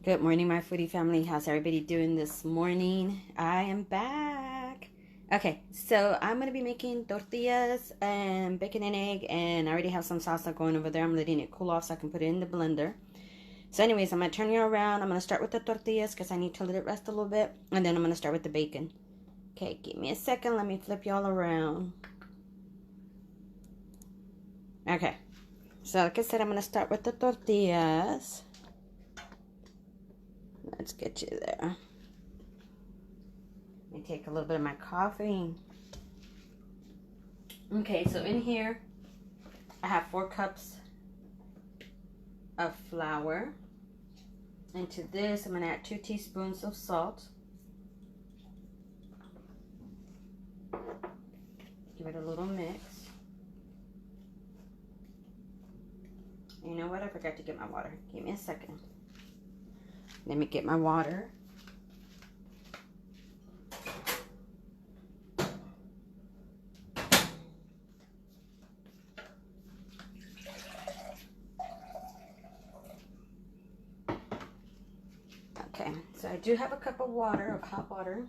Good morning, my foodie family. How's everybody doing this morning? I am back. Okay, so I'm going to be making tortillas and bacon and egg, and I already have some salsa going over there. I'm letting it cool off so I can put it in the blender. So anyways, I'm going to turn it around. I'm going to start with the tortillas because I need to let it rest a little bit, and then I'm going to start with the bacon. Okay, give me a second. Let me flip y'all around. Okay, so like I said, I'm going to start with the tortillas. Let's get you there. Let me take a little bit of my coffee. Okay, so in here, I have 4 cups of flour. Into this, I'm going to add 2 teaspoons of salt. Give it a little mix. You know what? I forgot to get my water. Give me a second. Let me get my water. Okay, so I do have a cup of water, of hot water.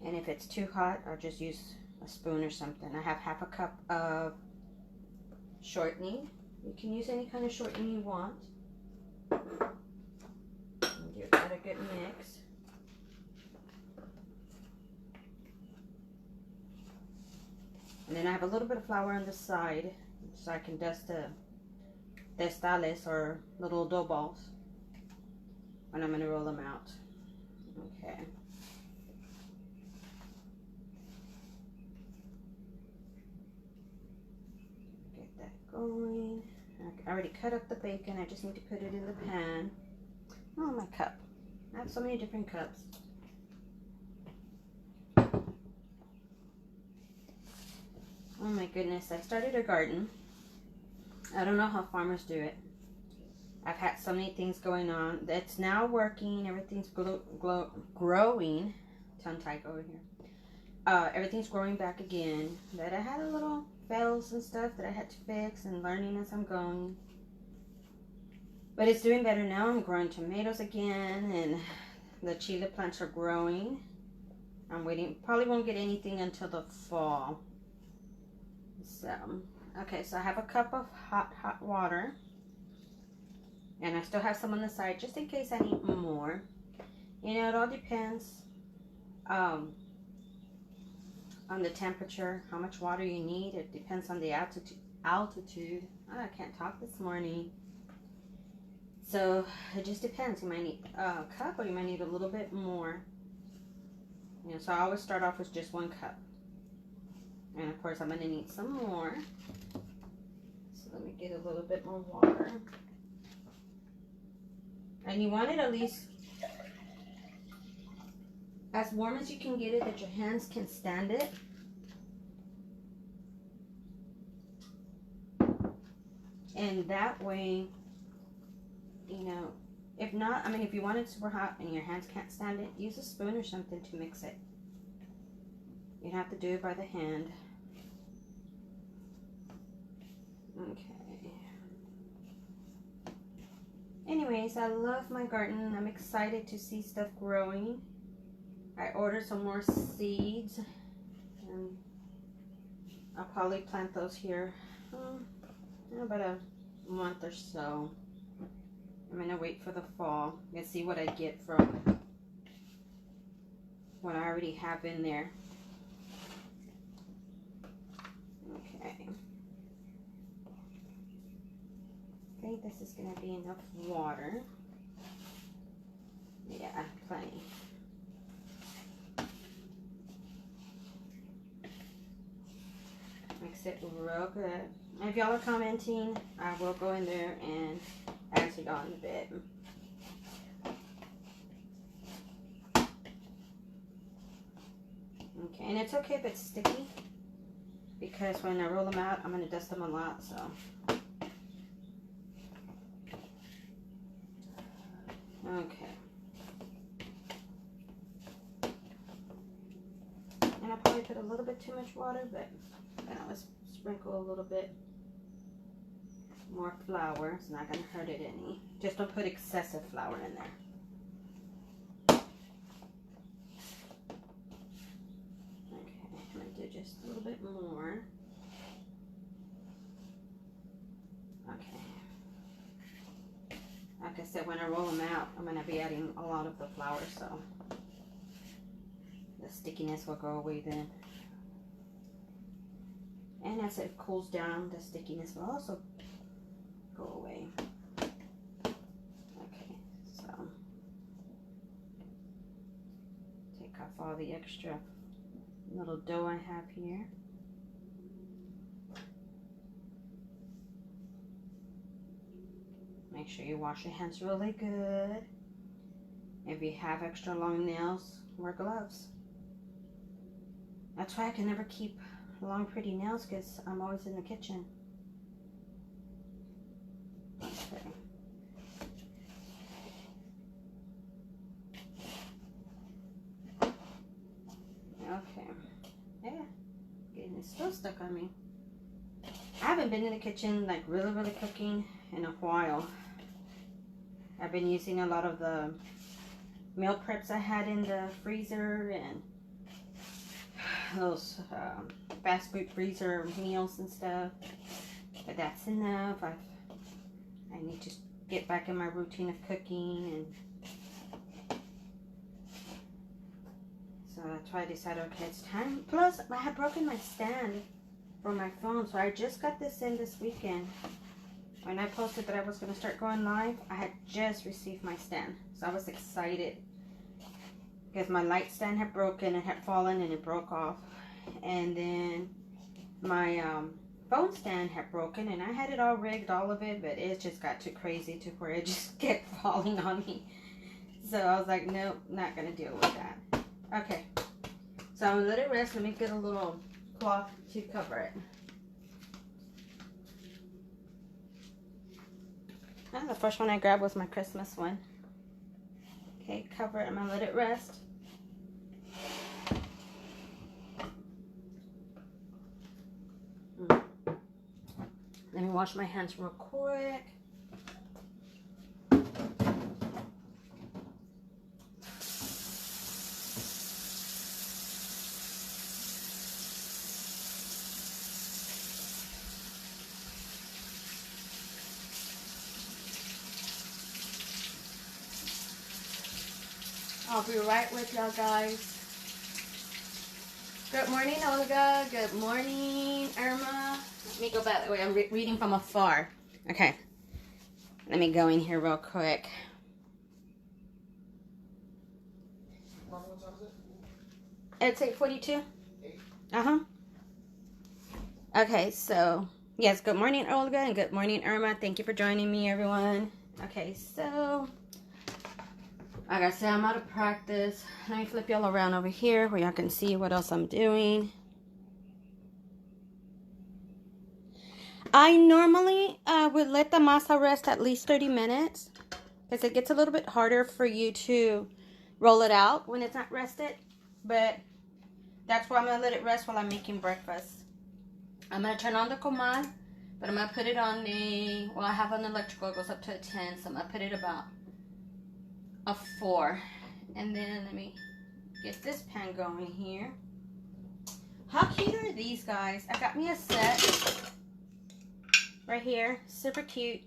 And if it's too hot, I'll just use a spoon or something. I have half a cup of shortening. You can use any kind of shortening you want. Give that a good mix. And then I have a little bit of flour on the side so I can dust the testales or little dough balls when I'm going to roll them out. Okay. Get that going. I already cut up the bacon. I just need to put it in the pan. Oh, my cup. I have so many different cups. Oh my goodness, I started a garden. I don't know how farmers do it. I've had so many things going on. It's now working. Everything's growing. Tongue-tied over here. Everything's growing back again. But I had a little fails and stuff that I had to fix and learning as I'm going. But it's doing better now. I'm growing tomatoes again, and the chile plants are growing. I'm waiting. Probably won't get anything until the fall. So, okay, so I have a cup of hot water. And I still have some on the side just in case I need more. You know, it all depends on the temperature, how much water you need. It depends on the altitude. Oh, I can't talk this morning. So it just depends. You might need a cup or you might need a little bit more. You know, so I always start off with just 1 cup. And of course I'm going to need some more. So let me get a little bit more water. And you want it at least as warm as you can get it, that your hands can stand it. And that way, you know, if not, I mean, if you want it super hot and your hands can't stand it, use a spoon or something to mix it. You don't have to do it by the hand. Okay. Anyways, I love my garden. I'm excited to see stuff growing. I ordered some more seeds. And I'll probably plant those here in about a month or so. I'm going to wait for the fall and see what I get from what I already have in there. Okay. I think this is going to be enough water. Yeah, plenty. Mix it real good. And if y'all are commenting, I will go in there and answer y'all in a bit. Okay, and it's okay if it's sticky, because when I roll them out, I'm going to dust them a lot, so. Okay. And I probably put a little bit too much water, but then I was sprinkle a little bit more flour. It's not going to hurt it any. Just don't put excessive flour in there. Okay, I'm going to do just a little bit more. Okay. Like I said, when I roll them out, I'm going to be adding a lot of the flour, so the stickiness will go away then. And as it cools down, the stickiness will also go away. Okay, so take off all the extra little dough I have here. Make sure you wash your hands really good. If you have extra long nails, wear gloves. That's why I can never keep long pretty nails, because I'm always in the kitchen. Okay. Okay. Yeah. It's still stuck on me. I haven't been in the kitchen like really cooking in a while. I've been using a lot of the meal preps I had in the freezer and those fast food freezer meals and stuff. But that's enough. I need to get back in my routine of cooking, and so that's why I decided, okay, it's time. Plus, I had broken my stand for my phone, so I just got this in this weekend. When I posted that I was going to start going live, I had just received my stand. So I was excited because my light stand had broken, it had fallen and it broke off. And then my phone stand had broken, and I had it all rigged, all of it, but it just got too crazy to where it just kept falling on me. So I was like, nope, not going to deal with that. Okay, so I'm going to let it rest. Let me get a little cloth to cover it. The first one I grabbed was my Christmas one. Okay, cover it. I'm going to let it rest. Let me wash my hands real quick. I'll be right with y'all, guys. Good morning, Olga. Good morning, Irma. Let me go back that way. I'm reading from afar. Okay. Let me go in here real quick. What time is it? It's 8:42. Uh-huh. Okay, so, yes, good morning, Olga, and good morning, Irma. Thank you for joining me, everyone. Okay, so, like I said, I'm out of practice. Let me flip y'all around over here where y'all can see what else I'm doing. I normally would let the masa rest at least 30 minutes because it gets a little bit harder for you to roll it out when it's not rested. But that's why I'm going to let it rest while I'm making breakfast. I'm going to turn on the comal, but I'm going to put it on a, well, I have an electrical, it goes up to a 10, so I'm going to put it about a 4. And then let me get this pan going here. How cute are these guys? I got me a set right here, super cute.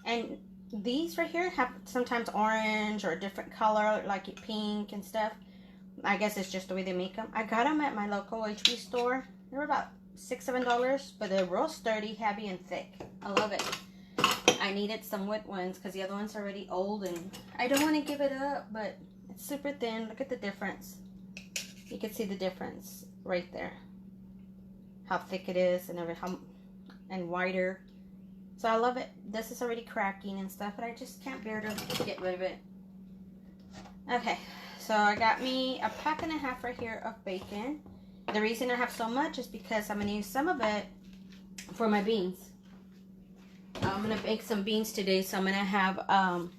And these right here have sometimes orange or a different color, like pink and stuff. I guess it's just the way they make them. I got them at my local HB store. They were about $6-7, but they're real sturdy, heavy, and thick. I love it. I needed some wood ones because the other ones are already old, and I don't want to give it up, but it's super thin. Look at the difference. You can see the difference right there. How thick it is and wider. So I love it. This is already cracking and stuff, but I just can't bear to get rid of it. Okay, so I got me a 1.5 packs right here of bacon. The reason I have so much is because I'm going to use some of it for my beans. I'm going to bake some beans today, so I'm going to have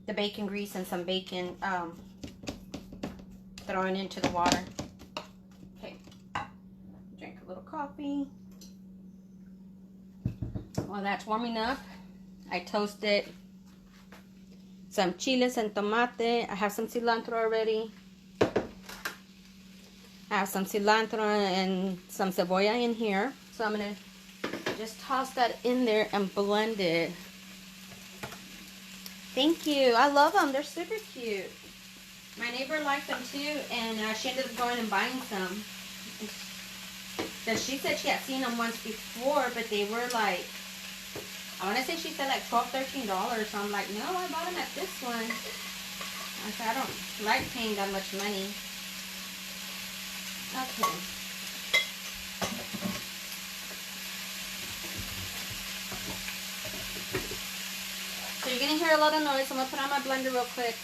the bacon grease and some bacon thrown into the water. Okay, drink a little coffee. While that's warming up, I toasted some chiles and tomate. I have some cilantro already. I have some cilantro and some cebolla in here. So I'm going to just toss that in there and blend it. Thank you. I love them. They're super cute. My neighbor liked them too, and she ended up going and buying some. She said she had seen them once before, but they were like, I want to say she said like $12, $13. So I'm like, no, I bought them at this one. I said, I don't like paying that much money. Okay. So you're going to hear a lot of noise. I'm going to put on my blender real quick.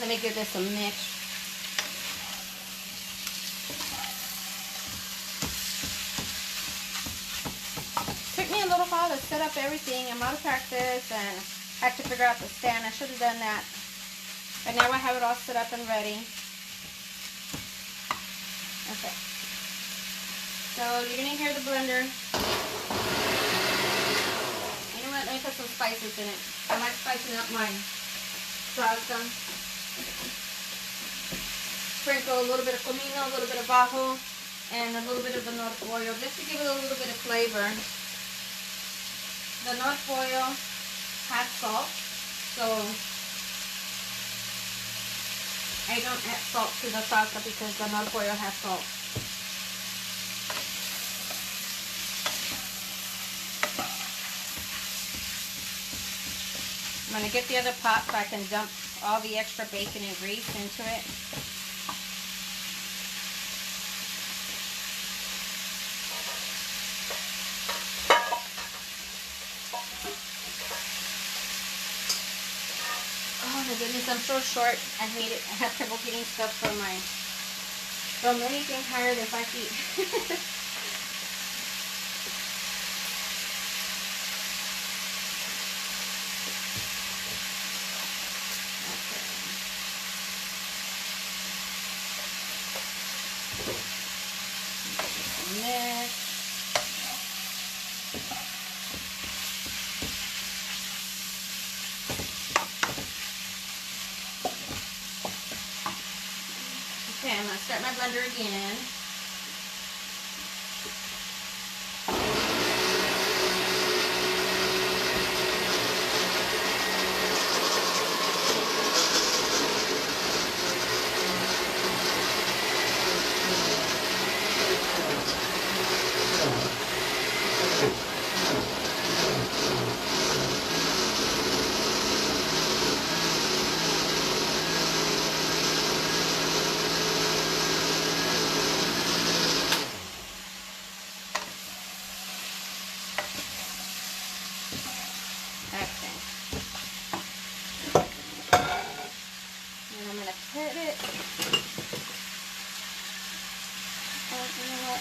Let me give this a mix. Took me a little while to set up everything. I'm out of practice and had to figure out the stand. I should have done that. But now I have it all set up and ready. Okay. So you're going to hear the blender. You know what? Let me put some spices in it. I like spicing up my salsa. Sprinkle a little bit of comino, a little bit of ajo, and a little bit of the north oil, just to give it a little bit of flavor. The north oil has salt, so I don't add salt to the salsa because the north oil has salt. I'm going to get the other pot so I can dump all the extra bacon and grease into it. Oh my goodness, I'm so short. I hate it. I have trouble getting stuff from anything higher than 5 feet. Okay, I'm going to start my blender again.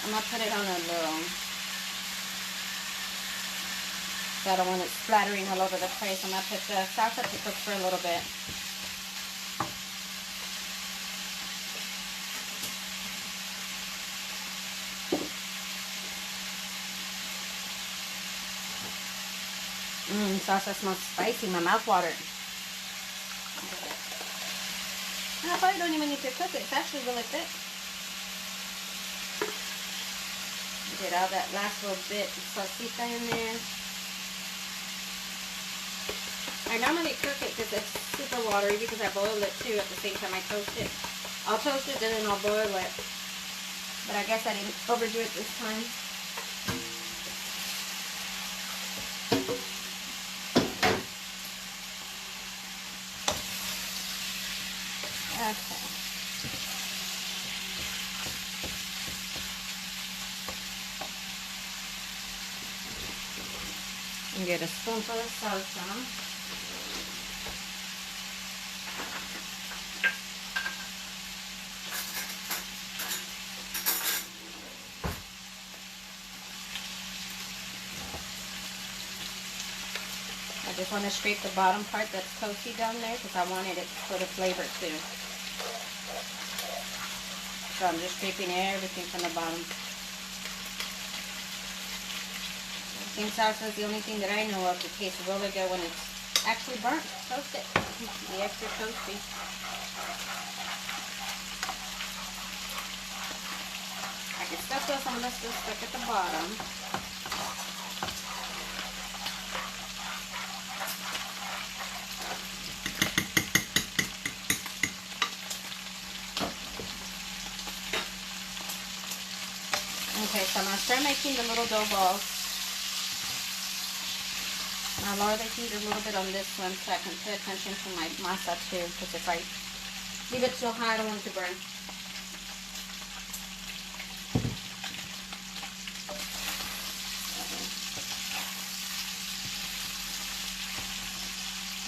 I'm going to put it on a little, so I don't want it splattering all over the place. I'm going to put the salsa to cook for a little bit. Salsa smells spicy. My mouth watered. And I probably don't even need to cook it. It's actually really thick. Get all that last little bit of salsita in there. I normally cook it because it's super watery because I boil it too at the same time I toast it. I'll toast it and then I'll boil it. But I guess I didn't overdo it this time. Okay. And get a spoonful of salsa. I just want to scrape the bottom part that's toasty down there because I wanted it for the flavor too. So I'm just scraping everything from the bottom. Cream salsa is the only thing that I know of that tastes really good when it's actually burnt, toasted. The extra toasty. I can stuff those, some of this still stuck at the bottom. Okay, so I'm going to start making the little dough balls. I'll lower the heat a little bit on this one so I can pay attention to my masa too, because if I leave it too high, I don't want it to burn.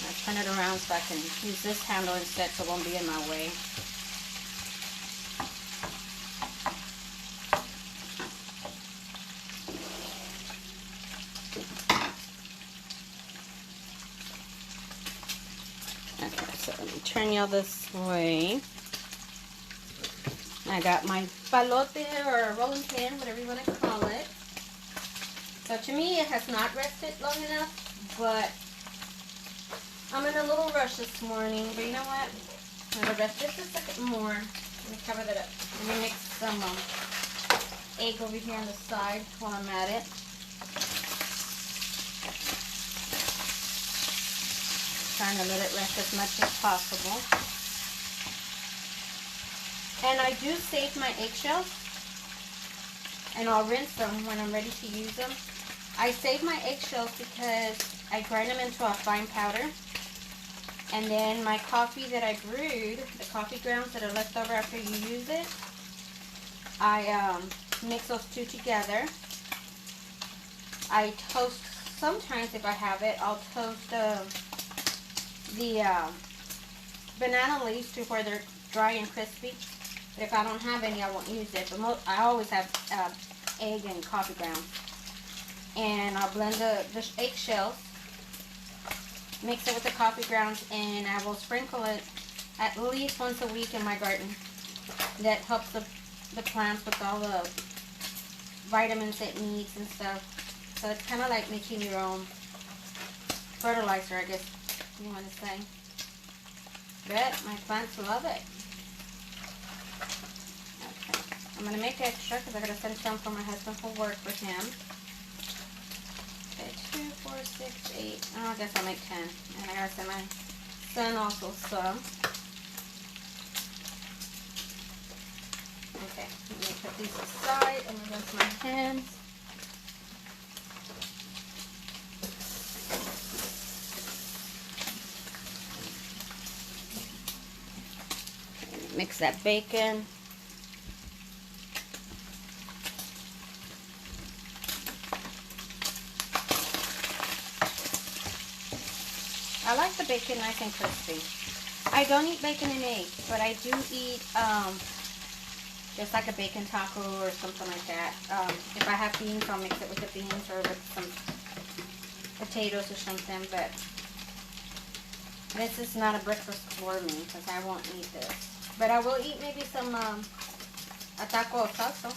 I'll turn it around so I can use this handle instead so it won't be in my way. Turn y'all this way. I got my palote or rolling pin, whatever you want to call it. So to me, it has not rested long enough, but I'm in a little rush this morning. But you know what? I'm going to rest just a second more. Let me cover that up. Let me mix some egg over here on the side while I'm at it. Trying to let it rest as much as possible. And I do save my eggshells, and I'll rinse them when I'm ready to use them. I save my eggshells because I grind them into a fine powder, and then my coffee that I brewed, the coffee grounds that are left over after you use it, I mix those two together. I toast, sometimes if I have it, I'll toast the banana leaves to where they're dry and crispy. But if I don't have any, I won't use it. But I always have egg and coffee grounds. And I'll blend the eggshells, mix it with the coffee grounds, and I will sprinkle it at least once a week in my garden. That helps the plants with all the vitamins it needs and stuff. So it's kind of like making your own fertilizer, I guess you want to say. But my plants love it. Okay, I'm going to make extra because I got to send some for my husband for work for him. Okay, 2, 4, 6, 8. Oh, I guess I'll make 10. And I got to send my son also some. Okay, let me put these aside and rinse my hands. Mix that bacon. I like the bacon nice and crispy. I don't eat bacon and eggs, but I do eat just like a bacon taco or something like that. If I have beans, I'll mix it with the beans or with some potatoes or something, but this is not a breakfast for me because I won't eat this. But I will eat maybe some a taco of salsa.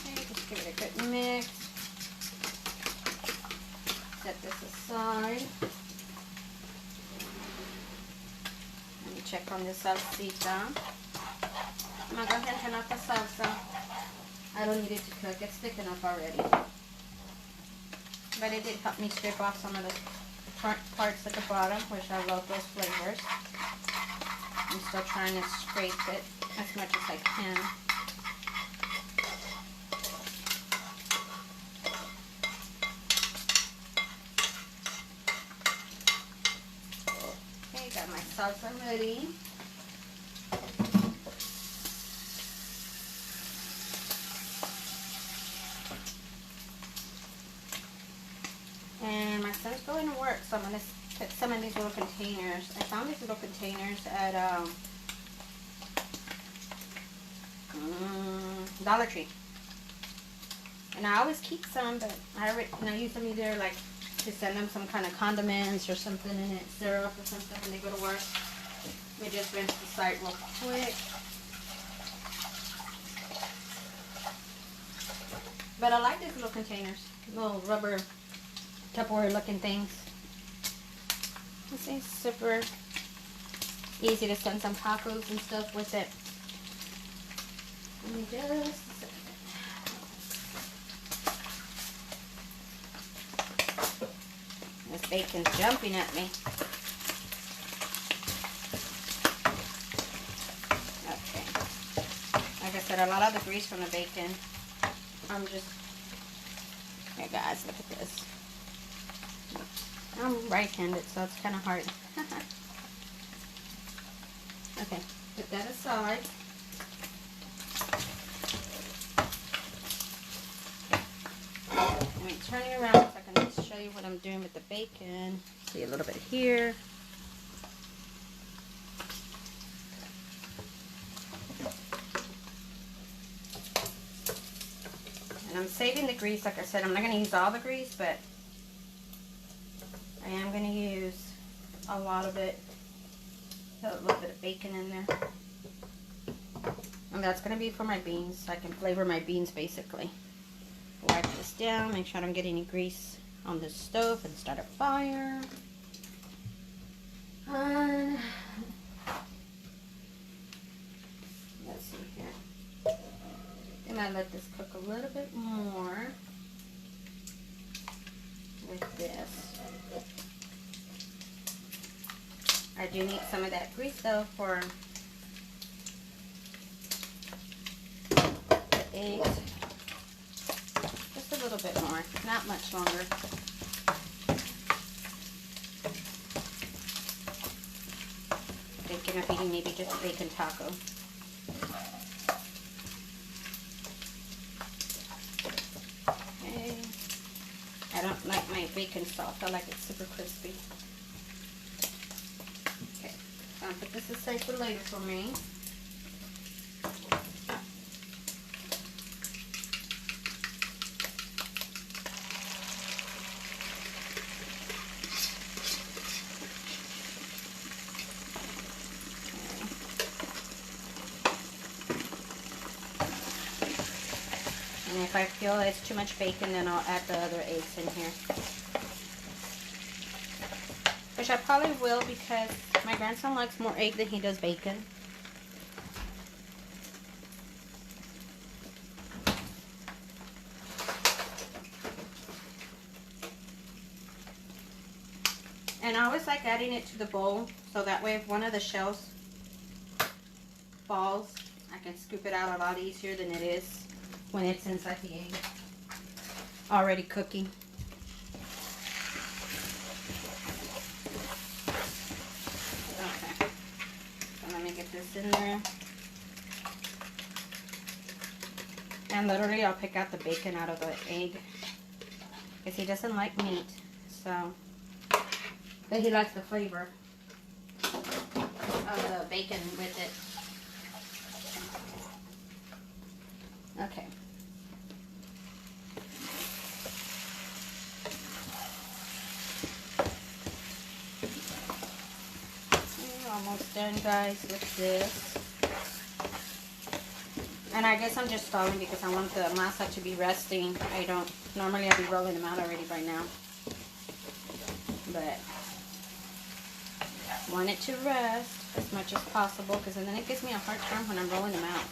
Okay, just give it a good mix. Set this aside. Let me check on the salsita. I'm going to go ahead and turn off the salsa. I don't need it to cook. It's thick enough already. But it did help me strip off some of the parts at the bottom, which I love those flavors. I'm still trying to scrape it as much as I can. Okay, got my salsa ready. And my son's going to work, so I'm going to put some of these little containers. I found these little containers at Dollar Tree. And I always keep some, but I use them either like to send them some kind of condiments or something in it, syrup or something when they go to work. Let me just rinse the side real quick. But I like these little containers, little rubber Tupperware looking things. It's super easy to send some tacos and stuff with it. Let me just a second. This bacon's jumping at me. Okay. Like I said, a lot of the grease from the bacon. I'm just, hey guys, look at this. I'm right-handed, so it's kind of hard. Okay, put that aside. Let me turn it around so I can just show you what I'm doing with the bacon. See a little bit here. And I'm saving the grease. Like I said, I'm not going to use all the grease, but I am going to use a lot of it. Put a little bit of bacon in there. And that's going to be for my beans, so I can flavor my beans basically. Wipe this down, make sure I don't get any grease on the stove, and start a fire. And let's see here. And I let this cook a little bit more with this. I do need some of that grease though for the eggs. Just a little bit more, not much longer. Thinking of eating maybe just a bacon taco. Okay. I don't like my bacon soft, I like it super crispy. Okay, so I'll put this aside for later for me. And if I feel it's too much bacon, then I'll add the other eggs in here. Which I probably will, because my grandson likes more egg than he does bacon. And I always like adding it to the bowl, so that way if one of the shells falls, I can scoop it out a lot easier than it is when it's inside the egg, already cooking. Okay, so let me get this in there. And literally I'll pick out the bacon out of the egg, because he doesn't like meat, so, but he likes the flavor of the bacon with it. Okay. We're almost done, guys, with this. And I guess I'm just stalling because I want the masa to be resting. I don't, normally I'd be rolling them out already by now. But I want it to rest as much as possible, because then it gives me a hard time when I'm rolling them out.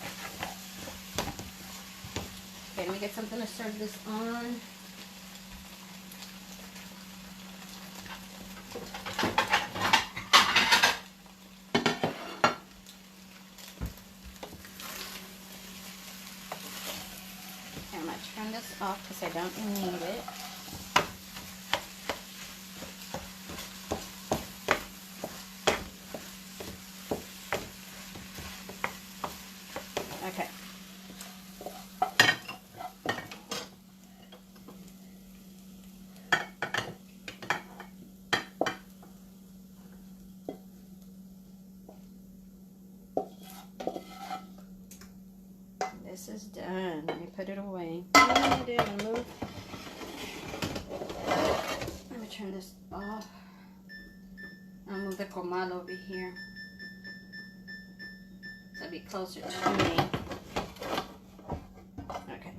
Okay, let me get something to serve this on. Okay, I'm going to turn this off because I don't need it. Okay. This is done. Let me put it away. Let me turn this off. I'll move the comal over here, so it'll be closer to me. Okay.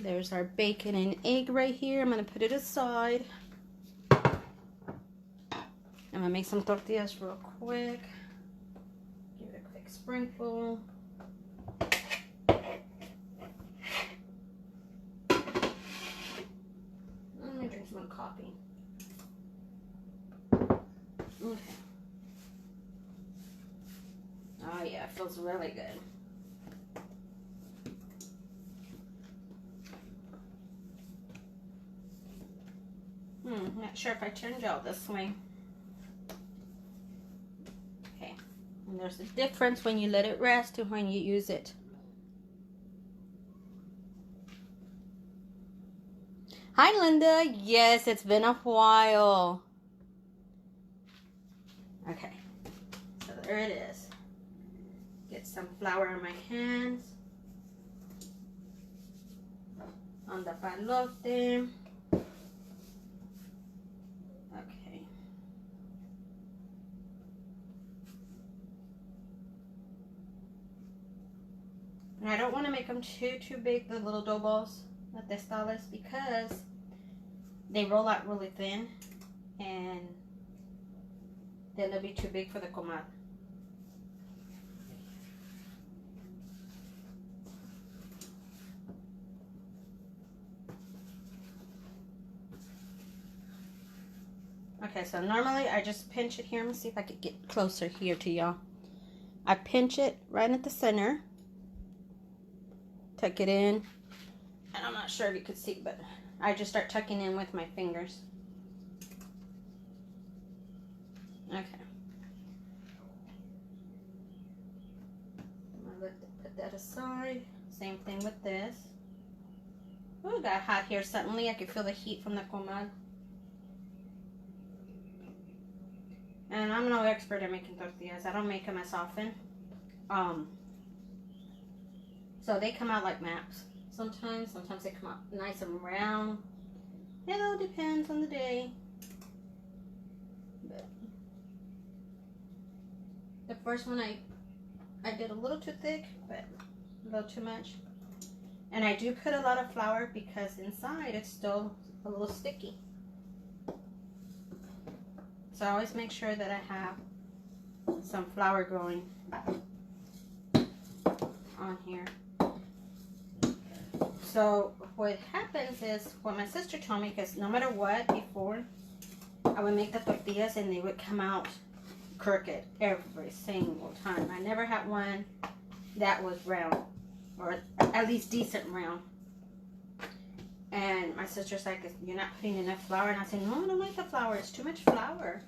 There's our bacon and egg right here. I'm going to put it aside. I'm going to make some tortillas real quick. Give it a quick sprinkle. Let me drink some coffee. Okay. Oh yeah, it feels really good. Not sure if I turned y'all this way. Okay. And there's a difference when you let it rest and when you use it. Hi, Linda. Yes, it's been a while. Okay. So there it is. Get some flour on my hands. On the palote. Okay. And I don't want to make them too big, the little dough balls, like this dollars, because they roll out really thin and then they'll be too big for the comal. Okay, so normally I just pinch it here. Let me see if I could get closer here to y'all. I pinch it right at the center. Tuck it in. And I'm not sure if you could see, but I just start tucking in with my fingers. Okay. I'm going to put that aside. Same thing with this. Oh, it got hot here suddenly. I could feel the heat from the comal. And I'm no expert at making tortillas. I don't make them as often. So they come out like maps. Sometimes they come out nice and round. It all depends on the day. But the first one I did a little too thick, but a little too much. And I do put a lot of flour because inside it's still a little sticky. So I always make sure that I have some flour going on here. So what happens is, what my sister told me, because no matter what, before I would make the tortillas and they would come out crooked every single time. I never had one that was round, or at least decent round. And my sister's like, you're not putting enough flour. And I said, no, I don't like the flour. It's too much flour.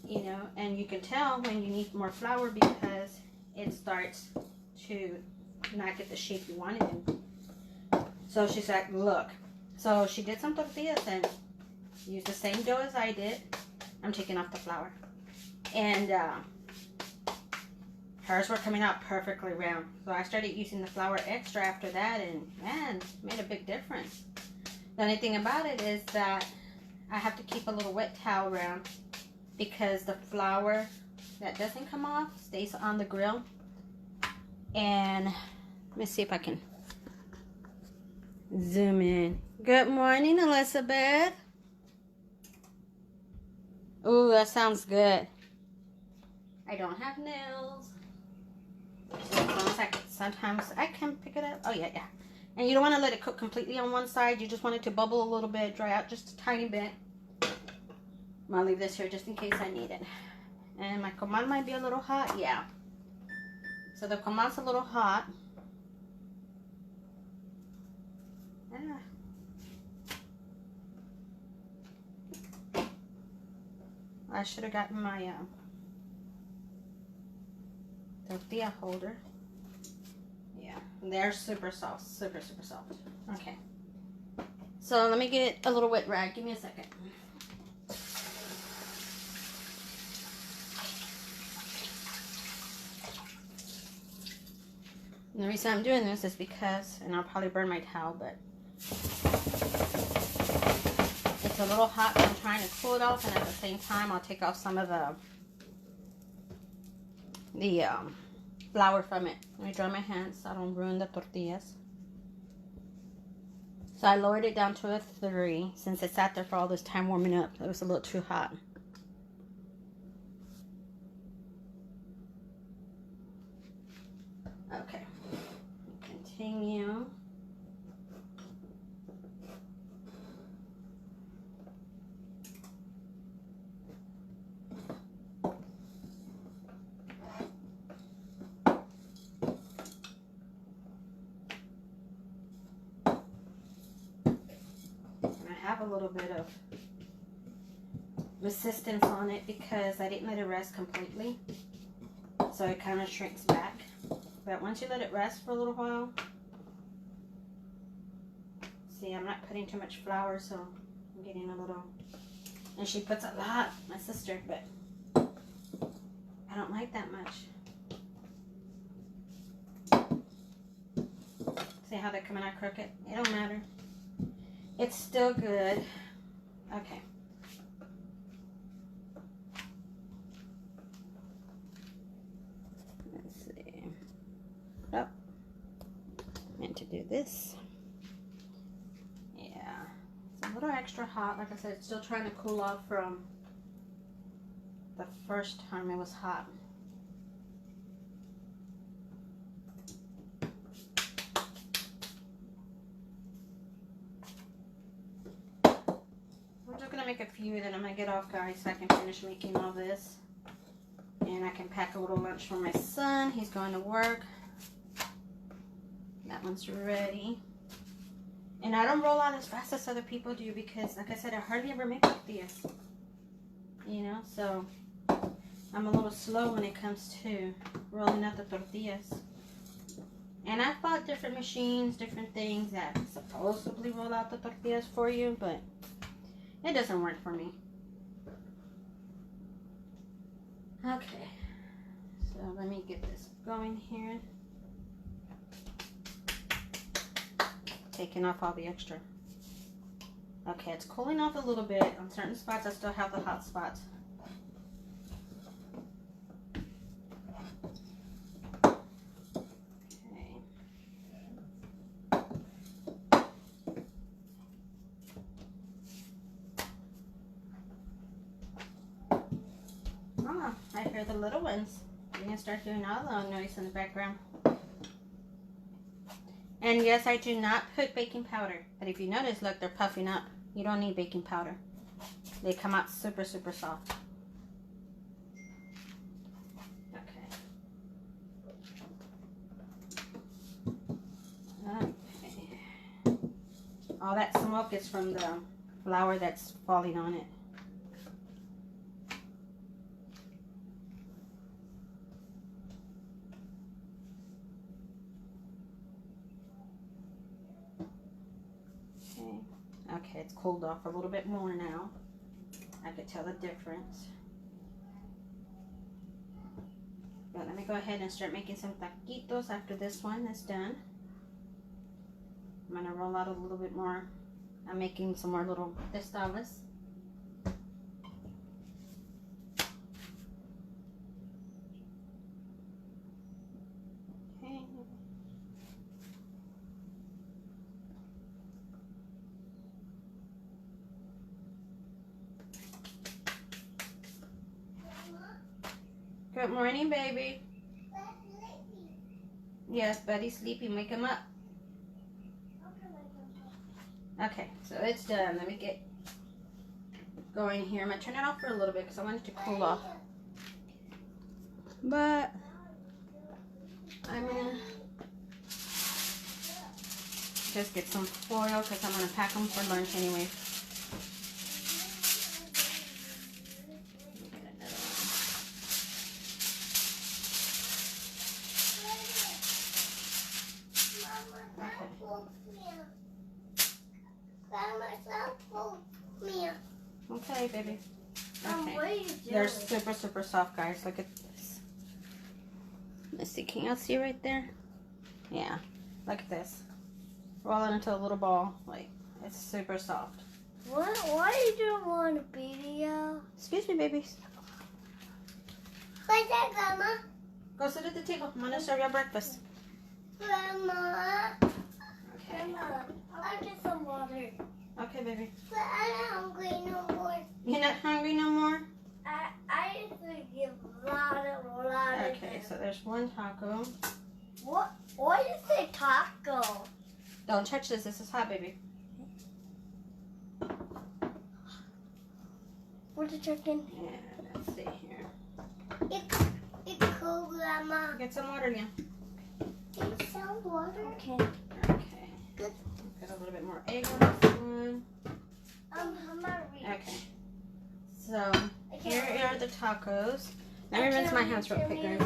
You know, and you can tell when you need more flour because it starts to not get the shape you want it in. So she's like, look. So she did some tortillas and used the same dough as I did. I'm taking off the flour. And hers were coming out perfectly round. So I started using the flour extra after that, and man, it made a big difference. The only thing about it is that I have to keep a little wet towel around because the flour that doesn't come off stays on the grill. And let me see if I can zoom in. Good morning, Elizabeth. Ooh, that sounds good. I don't have nails. Sometimes I can pick it up. Oh, yeah. And you don't want to let it cook completely on one side. You just want it to bubble a little bit, dry out just a tiny bit. I'm going to leave this here just in case I need it. And my comal might be a little hot. Yeah. So the comal's a little hot. I should have gotten my tortilla holder. Yeah, they're super soft, super soft. Okay, so let me get a little wet rag. Give me a second. And the reason I'm doing this is because, and I'll probably burn my towel, but it's a little hot, so I'm trying to cool it off, and at the same time I'll take off some of the flour from it. Let me dry my hands so I don't ruin the tortillas. So I lowered it down to a 3 since it sat there for all this time warming up. It was a little too hot. Okay. Continue. A little bit of resistance on it because I didn't let it rest completely, so it kind of shrinks back. But once you let it rest for a little while, see, I'm not putting too much flour, so I'm getting a little, and she puts a lot, my sister, but I don't like that much. See how they're coming out crooked? It don't matter. It's still good. Okay. Let's see. Oh, meant to do this. Yeah, it's a little extra hot. Like I said, it's still trying to cool off from the first time it was hot. Make a few, then I'm gonna get off, guys, so I can finish making all this, and I can pack a little lunch for my son. He's going to work. That one's ready, and I don't roll out as fast as other people do because, like I said, I hardly ever make tortillas, you know, so I'm a little slow when it comes to rolling out the tortillas. And I've bought different machines, different things that supposedly roll out the tortillas for you, but it doesn't work for me. Okay, so let me get this going here. Taking off all the extra. Okay, it's cooling off a little bit. On certain spots, I still have the hot spots. I hear the little ones. You're going to start doing all the noise in the background. And yes, I do not put baking powder. But if you notice, look, they're puffing up. You don't need baking powder. They come out super, super soft. Okay. Okay. All that smoke is from the flour that's falling on it. Okay, it's cooled off a little bit more now. I could tell the difference. But let me go ahead and start making some taquitos after this one is done. I'm going to roll out a little bit more. I'm making some more little tostadas. Good morning, baby. Yes, Buddy's sleeping. Wake him up. Okay, so it's done. Let me get going here. I'm going to turn it off for a little bit because I want it to cool off. But I'm going to just get some foil because I'm going to pack them for lunch anyway. Okay, baby. Okay. They're super, super soft, guys. Look at this. Let's see. Can y'all see right there? Yeah. Look at this. Roll it into a little ball. Like, it's super soft. What? Why are you doing on a video? Excuse me, babies. What's that, Grandma? Go sit at the table. I'm going to serve you breakfast. Grandma. Okay. Grandma, I'll get some water. Okay, baby. But I'm not hungry no more. You're not hungry no more? I used to give a lot of Okay, so there's one taco. What is a taco? Don't touch this. This is hot, baby. Where's the chicken? Yeah, let's see here. It's cool, Grandma. Get some water again. It's some water. Okay. Okay. Good. Get a little bit more egg on this one. I'm not reading. Okay. So, here are the tacos. Let me rinse my hands real quick, guys.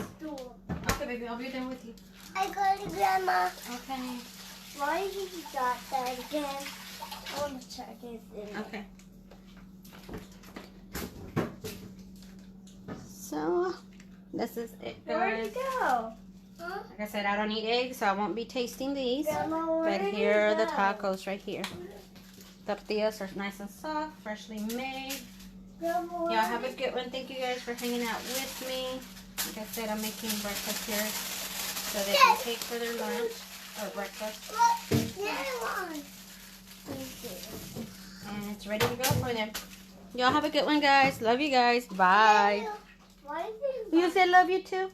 Okay, baby, I'll be done with you. I got it, Grandma. Okay. Why did you got that again? I want to check it in. Okay. So, this is it, Where'd guys. it go? Huh? Like I said, I don't eat eggs, so I won't be tasting these. Grandma, where But did here are it the go? tacos right here. Tortillas are nice and soft, freshly made. Grandma, Y'all have a good one. Thank you guys for hanging out with me. Like I said, I'm making breakfast here so they can take for their lunch or breakfast. Look, the other one. And it's ready to go for them. Y'all have a good one, guys. Love you guys. Bye. Why is it? You said love you too?